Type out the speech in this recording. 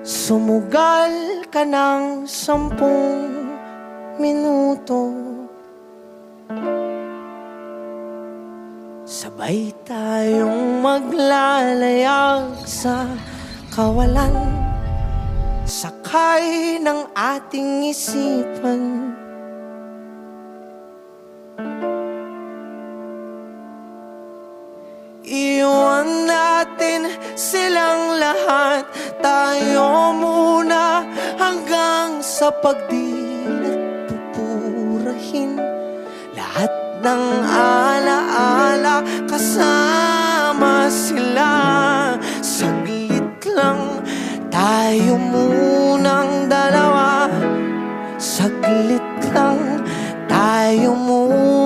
Sumugal ka ng 10 minuto. Sabay tayong maglalayag sa kawalan, sakay ng ating isipan. Iwan natin silang lahat, tayo muna hanggang sa pagdilat. Pupurahin lahat ng alaala, kasama sila. Saglit lang tayo munang dalawa, saglit lang tayo muna.